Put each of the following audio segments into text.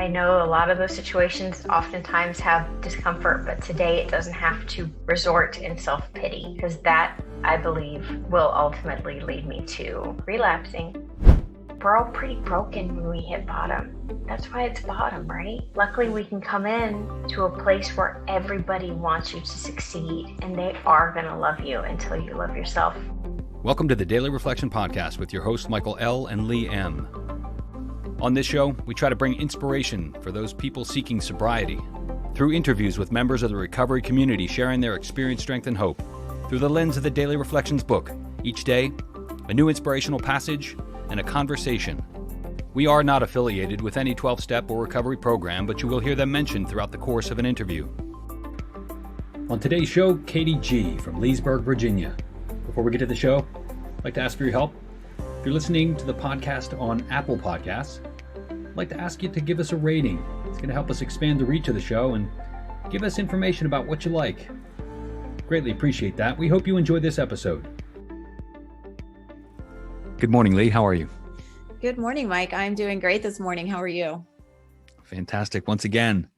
I know a lot of those situations oftentimes have discomfort, but today it doesn't have to resort in self-pity, because that, I believe, will ultimately lead me to relapsing. We're all pretty broken when we hit bottom. That's why it's bottom, right? Luckily, we can come in to a place where everybody wants you to succeed, and they are going to love you until you love yourself. Welcome to the Daily Reflection Podcast with your hosts Michael L. and Lee M. On this show, we try to bring inspiration for those people seeking sobriety through interviews with members of the recovery community sharing their experience, strength, and hope through the lens of the Daily Reflections book. Each day, a new inspirational passage and a conversation. We are not affiliated with any 12-step or recovery program, but you will hear them mentioned throughout the course of an interview. On today's show, Katie G. from Leesburg, Virginia. Before we get to the show, I'd like to ask for your help. If you're listening to the podcast on Apple Podcasts, I'd like to ask you to give us a rating. It's going to help us expand the reach of the show and give us information about what you like. Greatly appreciate that. We hope you enjoy this episode. Good morning, Lee. How are you? Good morning, Mike. I'm doing great this morning. How are you? Fantastic. Once again,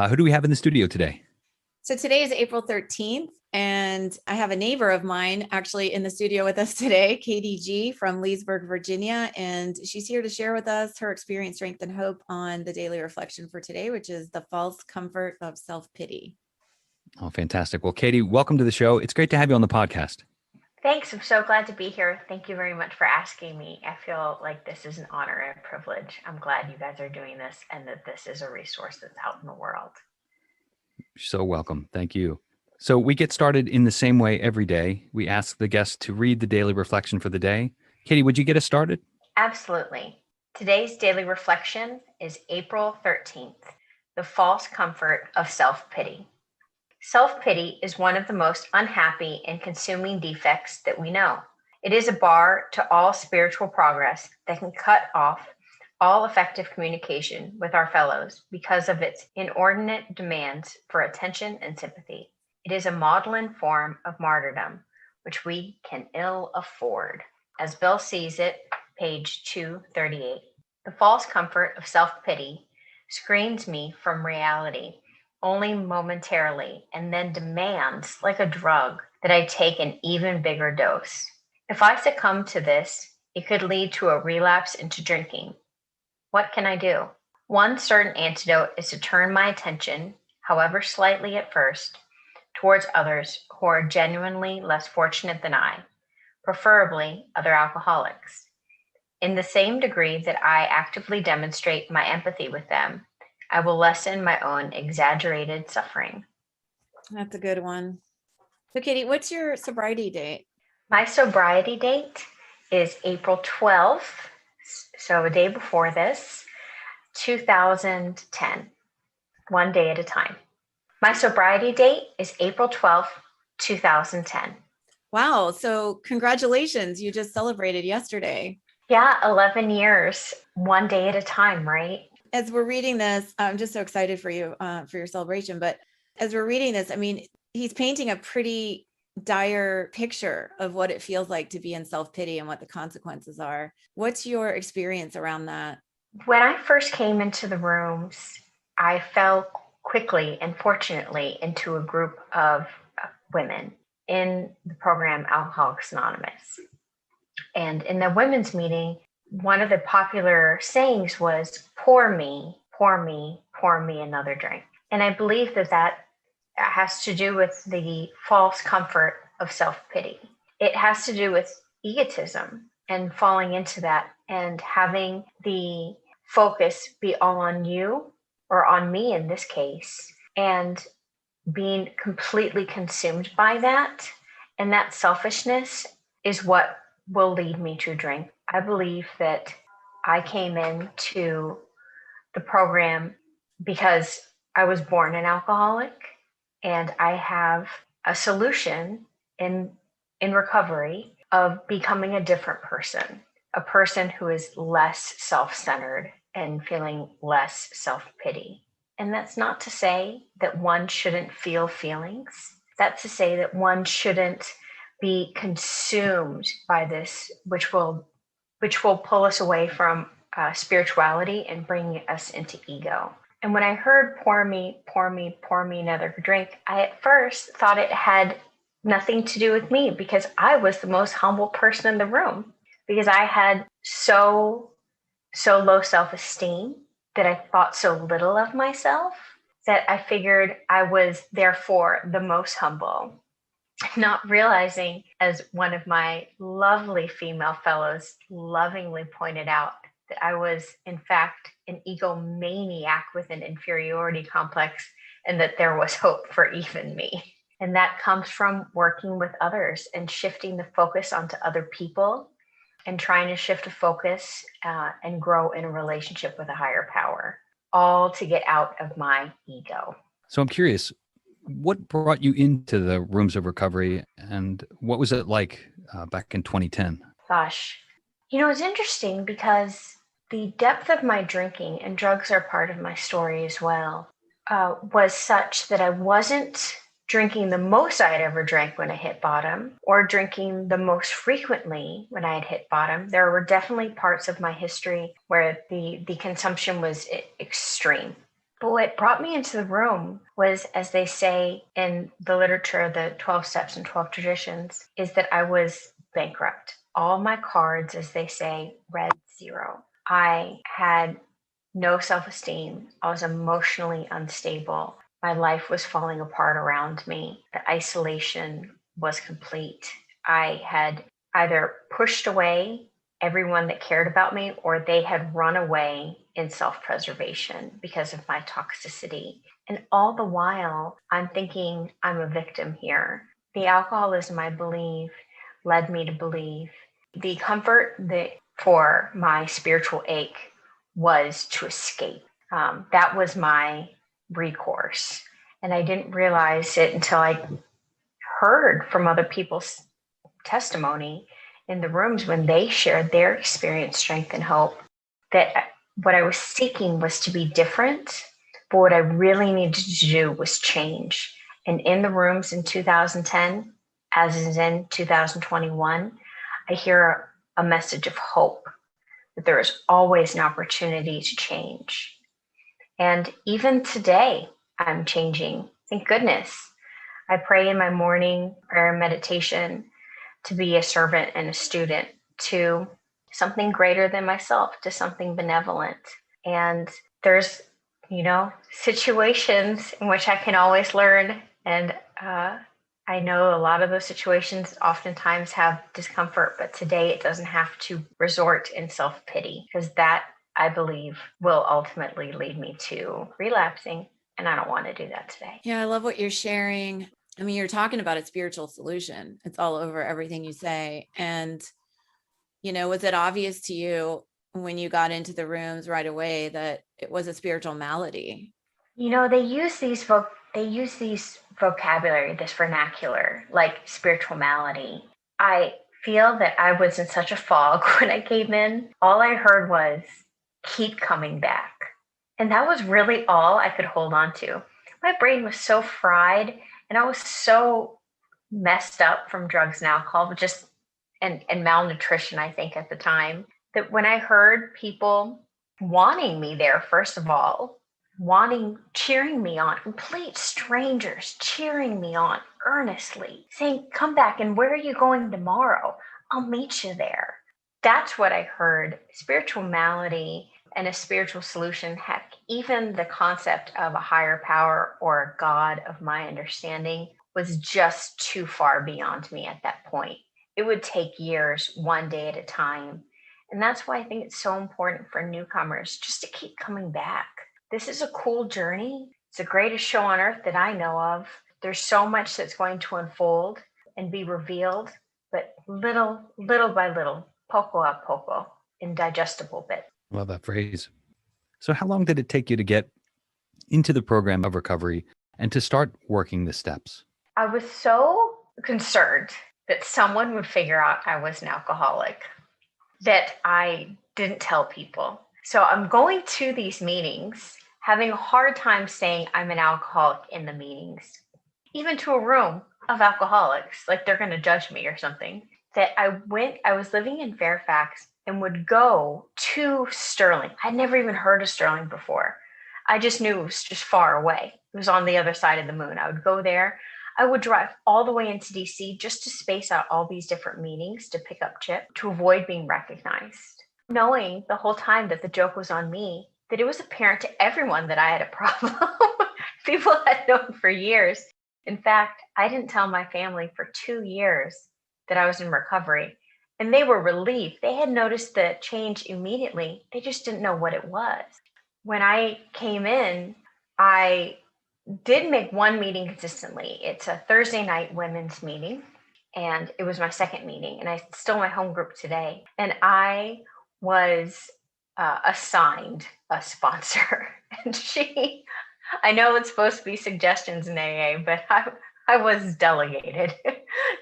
who do we have in the studio today? So today is April 13th, and I have a neighbor of mine actually in the studio with us today, Katie G. from Leesburg, Virginia, and she's here to share with us her experience, strength, and hope on the daily reflection for today, which is the false comfort of self-pity. Oh, fantastic. Well, Katie, welcome to the show. It's great to have you on the podcast. Thanks. I'm so glad to be here. Thank you very much for asking me. I feel like this is an honor and a privilege. I'm glad you guys are doing this and that this is a resource that's out in the world. You're so welcome. Thank you. So we get started in the same way every day. We ask the guests to read the daily reflection for the day. Katie, would you get us started? Absolutely. Today's daily reflection is April 13th, the false comfort of self-pity. Self-pity is one of the most unhappy and consuming defects that we know. It is a bar to all spiritual progress that can cut off all effective communication with our fellows because of its inordinate demands for attention and sympathy. It is a maudlin form of martyrdom, which we can ill afford. As Bill sees it, page 238. The false comfort of self-pity screens me from reality only momentarily and then demands, like a drug, that I take an even bigger dose. If I succumb to this, it could lead to a relapse into drinking. What can I do? One certain antidote is to turn my attention, however slightly at first, towards others who are genuinely less fortunate than I, preferably other alcoholics. In the same degree that I actively demonstrate my empathy with them, I will lessen my own exaggerated suffering. That's a good one. So Katie, what's your sobriety date? My sobriety date is April 12th, so a day before this, 2010, one day at a time. My sobriety date is April 12th, 2010. Wow. So congratulations. You just celebrated yesterday. Yeah, 11 years, one day at a time, right? As we're reading this, I'm just so excited for you, for your celebration. But as we're reading this, I mean, he's painting a pretty dire picture of what it feels like to be in self-pity and what the consequences are. What's your experience around that? When I first came into the rooms, I fell quickly and fortunately into a group of women in the program Alcoholics Anonymous. And in the women's meeting, one of the popular sayings was, pour me another drink. And I believe that has to do with the false comfort of self-pity. It has to do with egotism and falling into that and having the focus be all on you or on me in this case, and being completely consumed by that. And that selfishness is what will lead me to drink. I believe that I came into the program because I was born an alcoholic, and I have a solution in recovery of becoming a different person, a person who is less self-centered and feeling less self-pity. And that's not to say that one shouldn't feel feelings. That's to say that one shouldn't be consumed by this, which will pull us away from spirituality and bringing us into ego. And when I heard pour me, pour me, pour me another drink, I at first thought it had nothing to do with me because I was the most humble person in the room, because I had so low self-esteem that I thought so little of myself that I figured I was therefore the most humble, not realizing, as one of my lovely female fellows lovingly pointed out, that I was in fact an egomaniac with an inferiority complex, and that there was hope for even me. And that comes from working with others and shifting the focus onto other people and trying to shift a focus and grow in a relationship with a higher power, all to get out of my ego. So I'm curious, what brought you into the rooms of recovery, and what was it like back in 2010? Gosh, it's interesting because the depth of my drinking, and drugs are part of my story as well, was such that I wasn't drinking the most I had ever drank when I hit bottom, or drinking the most frequently when I had hit bottom. There were definitely parts of my history where the consumption was extreme. But what brought me into the room was, as they say in the literature, the 12 steps and 12 traditions, is that I was bankrupt. All my cards, as they say, read zero. I had no self-esteem. I was emotionally unstable. My life was falling apart around me. The isolation was complete. I had either pushed away everyone that cared about me, or they had run away in self-preservation because of my toxicity. And all the while, I'm thinking I'm a victim here. The alcoholism, I believe, led me to believe the comfort that for my spiritual ache was to escape. That was my recourse. And I didn't realize it until I heard from other people's testimony in the rooms when they shared their experience, strength, and hope, that what I was seeking was to be different, but what I really needed to do was change. And in the rooms in 2010, as is in 2021, I hear a message of hope, that there is always an opportunity to change. And even today, I'm changing. Thank goodness. I pray in my morning prayer and meditation to be a servant and a student to something greater than myself, to something benevolent. And there's, situations in which I can always learn. And I know a lot of those situations oftentimes have discomfort, but today it doesn't have to resort in self-pity, because that, I believe, will ultimately lead me to relapsing. And I don't want to do that today. Yeah, I love what you're sharing. I mean, you're talking about a spiritual solution. It's all over everything you say. And, was it obvious to you when you got into the rooms right away that it was a spiritual malady? They use these vocabulary, this vernacular, like spiritual malady. I feel that I was in such a fog when I came in. All I heard was, keep coming back. And that was really all I could hold on to. My brain was so fried, and I was so messed up from drugs and alcohol, and malnutrition, I think, at the time, that when I heard people wanting me there, first of all, cheering me on, complete strangers cheering me on earnestly, saying, come back, and where are you going tomorrow? I'll meet you there. That's what I heard. Spiritual malady and a spiritual solution, heck, even the concept of a higher power or a God of my understanding was just too far beyond me at that point. It would take years, one day at a time. And that's why I think it's so important for newcomers just to keep coming back. This is a cool journey. It's the greatest show on earth that I know of. There's so much that's going to unfold and be revealed, but little by little, poco a poco, indigestible bit. Love that phrase. So how long did it take you to get into the program of recovery and to start working the steps? I was so concerned that someone would figure out I was an alcoholic that I didn't tell people. So I'm going to these meetings, having a hard time saying I'm an alcoholic in the meetings, even to a room of alcoholics, like they're going to judge me or something. that I was living in Fairfax and would go to Sterling. I'd never even heard of Sterling before. I just knew it was just far away. It was on the other side of the moon. I would go there. I would drive all the way into DC just to space out all these different meetings to pick up Chip to avoid being recognized. Knowing the whole time that the joke was on me, that it was apparent to everyone that I had a problem. People had known for years. In fact, I didn't tell my family for 2 years that I was in recovery. And they were relieved. They had noticed the change immediately. They just didn't know what it was. When I came in, I did make one meeting consistently. It's a Thursday night women's meeting, and it was my second meeting, and I still my home group today. And I was assigned a sponsor, and I know it's supposed to be suggestions in AA, but I was delegated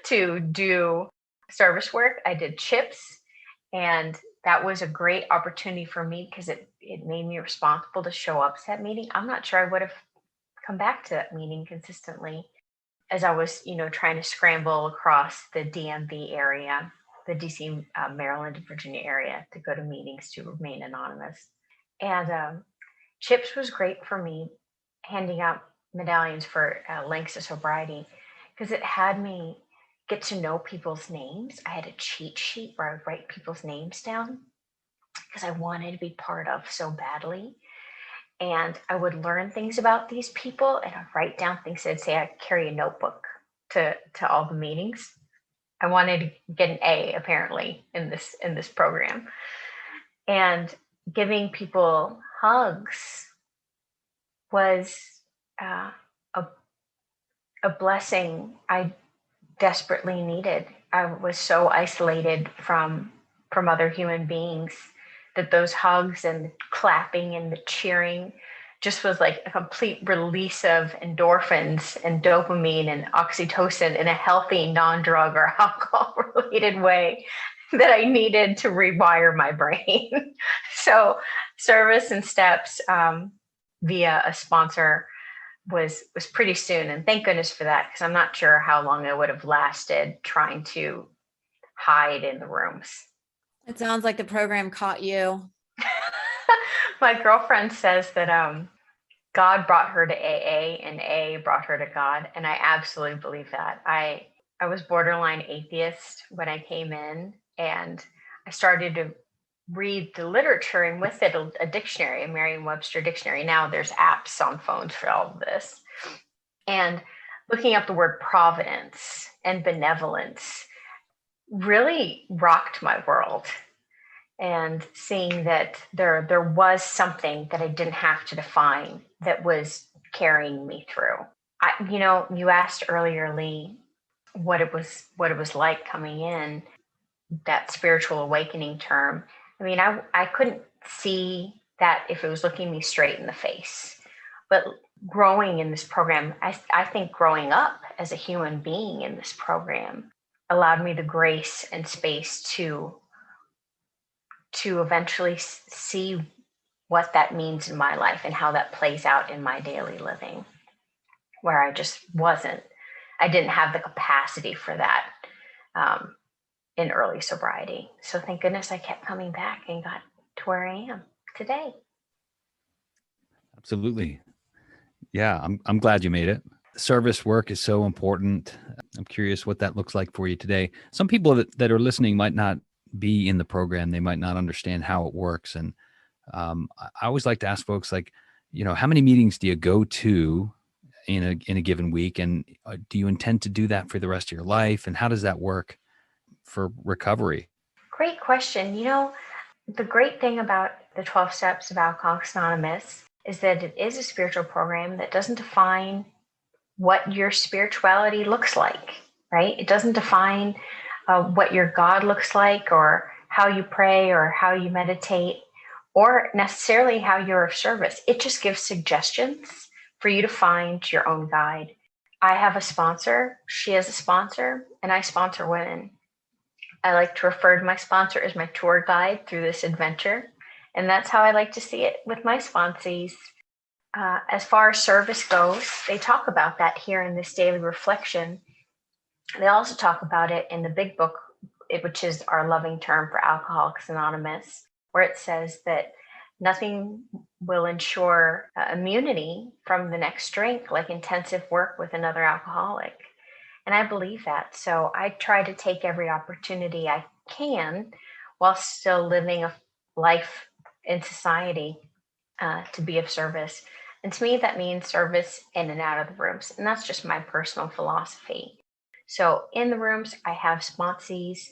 to do service work. I did chips, and that was a great opportunity for me because it made me responsible to show up to that meeting. I'm not sure I would have come back to that meeting consistently as I was, trying to scramble across the DMV area, the DC, Maryland, and Virginia area to go to meetings to remain anonymous. And CHIPS was great for me, handing out medallions for links to sobriety, because it had me get to know people's names. I had a cheat sheet where I would write people's names down because I wanted to be part of so badly. And I would learn things about these people, and I'd write down things that'd say I'd carry a notebook to all the meetings. I wanted to get an A apparently in this program. And giving people hugs was a blessing I desperately needed. I was so isolated from other human beings that those hugs and the clapping and the cheering just was like a complete release of endorphins and dopamine and oxytocin in a healthy non-drug or alcohol-related way that I needed to rewire my brain. So service and steps via a sponsor was pretty soon. And thank goodness for that, because I'm not sure how long I would have lasted trying to hide in the rooms. It sounds like the program caught you. My girlfriend says that God brought her to AA and AA brought her to God. And I absolutely believe that. I was borderline atheist when I came in, and I started to read the literature, and with it a dictionary, a Merriam-Webster dictionary. Now there's apps on phones for all of this. And looking up the word providence and benevolence really rocked my world. And seeing that there was something that I didn't have to define that was carrying me through. You asked earlier, Lee, what it was like coming in, that spiritual awakening term. I mean, I couldn't see that if it was looking me straight in the face. But growing in this program, I think growing up as a human being in this program allowed me the grace and space to eventually see what that means in my life and how that plays out in my daily living, where I didn't have the capacity for that in early sobriety. So thank goodness I kept coming back and got to where I am today. Absolutely. Yeah, I'm glad you made it. Service work is so important. I'm curious what that looks like for you today. Some people that are listening might not be in the program. They might not understand how it works. And I always like to ask folks, like, how many meetings do you go to in a given week? And do you intend to do that for the rest of your life? And how does that work for recovery? Great question. The great thing about the 12 Steps of Alcoholics Anonymous is that it is a spiritual program that doesn't define what your spirituality looks like, right? It doesn't define what your God looks like, or how you pray, or how you meditate, or necessarily how you're of service. It just gives suggestions for you to find your own guide. I have a sponsor, she has a sponsor, and I sponsor women. I like to refer to my sponsor as my tour guide through this adventure. And that's how I like to see it with my sponsees. As far as service goes, they talk about that here in this daily reflection. They also talk about it in the big book, which is our loving term for Alcoholics Anonymous, where it says that nothing will ensure immunity from the next drink like intensive work with another alcoholic. And I believe that. So I try to take every opportunity I can while still living a life in society to be of service. And to me, that means service in and out of the rooms. And that's just my personal philosophy. So in the rooms, I have sponsees.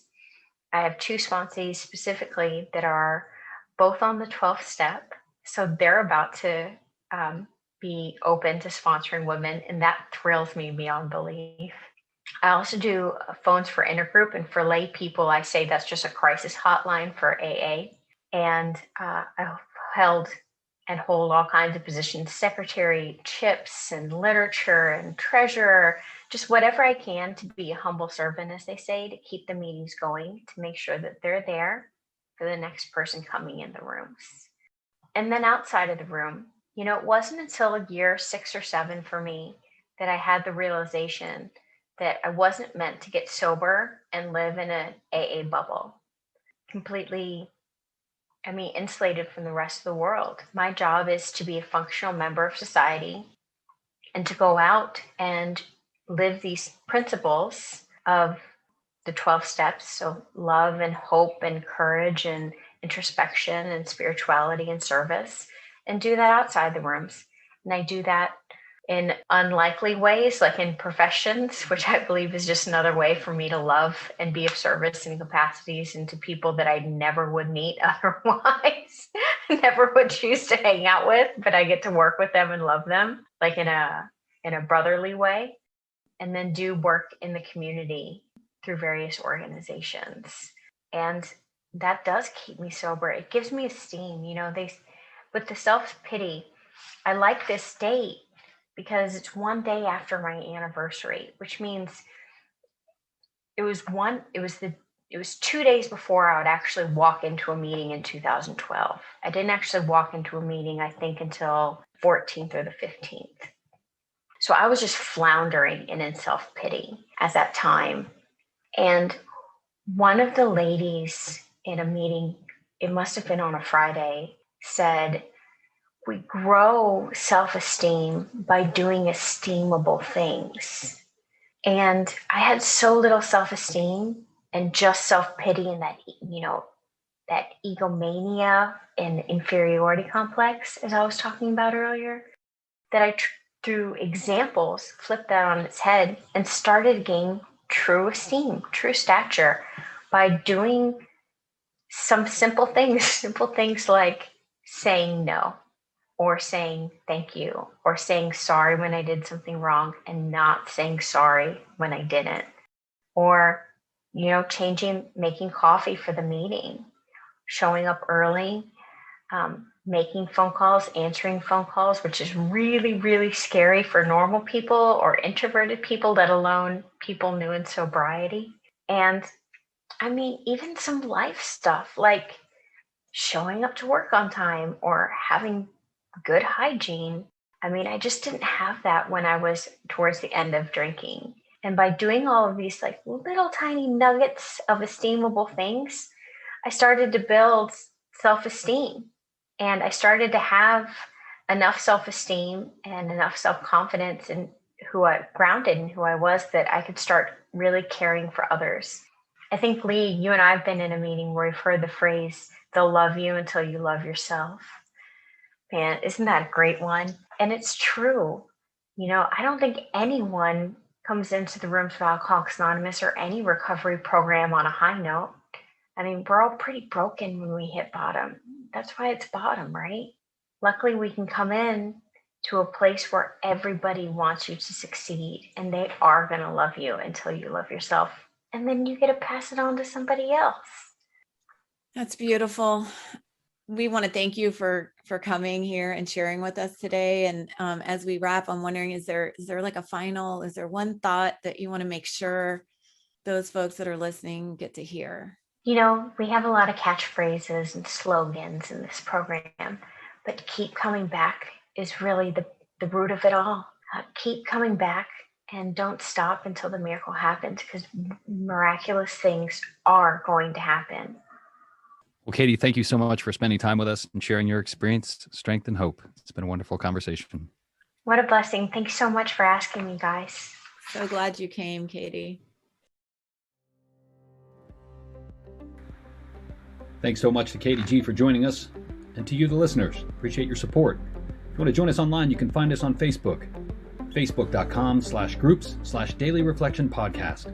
I have 2 sponsees specifically that are both on the 12th step. So they're about to be open to sponsoring women. And that thrills me beyond belief. I also do phones for intergroup, and for lay people, I say that's just a crisis hotline for AA. And I held and hold all kinds of positions, secretary, chips, and literature, and treasurer, just whatever I can to be a humble servant, as they say, to keep the meetings going, to make sure that they're there for the next person coming in the rooms. And then outside of the room, it wasn't until year 6 or 7 for me that I had the realization that I wasn't meant to get sober and live in an AA bubble, completely, insulated from the rest of the world. My job is to be a functional member of society and to go out and live these principles of the 12 steps. So love and hope and courage and introspection and spirituality and service, and do that outside the rooms. And I do that in unlikely ways, like in professions, which I believe is just another way for me to love and be of service in capacities and to people that I never would meet otherwise, never would choose to hang out with, but I get to work with them and love them, like in a brotherly way. And then do work in the community through various organizations. And that does keep me sober. It gives me esteem. With the self-pity, I like this date because it's one day after my anniversary, which means it was 2 days before I would actually walk into a meeting in 2012. I didn't actually walk into a meeting, I think, until 14th or the 15th. So I was just floundering in self-pity at that time. And one of the ladies in a meeting, it must have been on a Friday, said, "We grow self-esteem by doing esteemable things." And I had so little self-esteem and just self-pity and that egomania and inferiority complex, as I was talking about earlier, that I, through examples, flipped that on its head and started to gain true esteem, true stature by doing some simple things like saying no, or saying thank you, or saying sorry when I did something wrong and not saying sorry when I didn't, or, making coffee for the meeting, showing up early, making phone calls, answering phone calls, which is really, really scary for normal people or introverted people, let alone people new in sobriety. And even some life stuff like showing up to work on time or having good hygiene. I just didn't have that when I was towards the end of drinking. And by doing all of these like little tiny nuggets of esteemable things, I started to build self-esteem. And I started to have enough self-esteem and enough self-confidence in grounded in who I was, that I could start really caring for others. I think, Lee, you and I have been in a meeting where we've heard the phrase, "They'll love you until you love yourself." Man, isn't that a great one? And it's true. I don't think anyone comes into the rooms of Alcoholics Anonymous or any recovery program on a high note. We're all pretty broken when we hit bottom. That's why it's bottom, right? Luckily, we can come in to a place where everybody wants you to succeed, and they are going to love you until you love yourself. And then you get to pass it on to somebody else. That's beautiful. We want to thank you for coming here and sharing with us today. And as we wrap, I'm wondering, is there one thought that you want to make sure those folks that are listening get to hear? We have a lot of catchphrases and slogans in this program, but keep coming back is really the root of it all. Keep coming back and don't stop until the miracle happens, because miraculous things are going to happen. Well, Katie, thank you so much for spending time with us and sharing your experience, strength, and hope. It's been a wonderful conversation. What a blessing. Thanks so much for asking me, guys. So glad you came, Katie. Thanks so much to Katie G for joining us, and to you, the listeners. Appreciate your support. If you want to join us online, you can find us on Facebook, facebook.com/groups/Daily Reflection Podcast.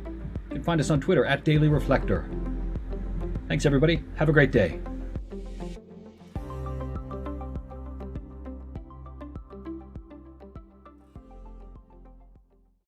You can find us on Twitter @Daily Reflector. Thanks, everybody. Have a great day.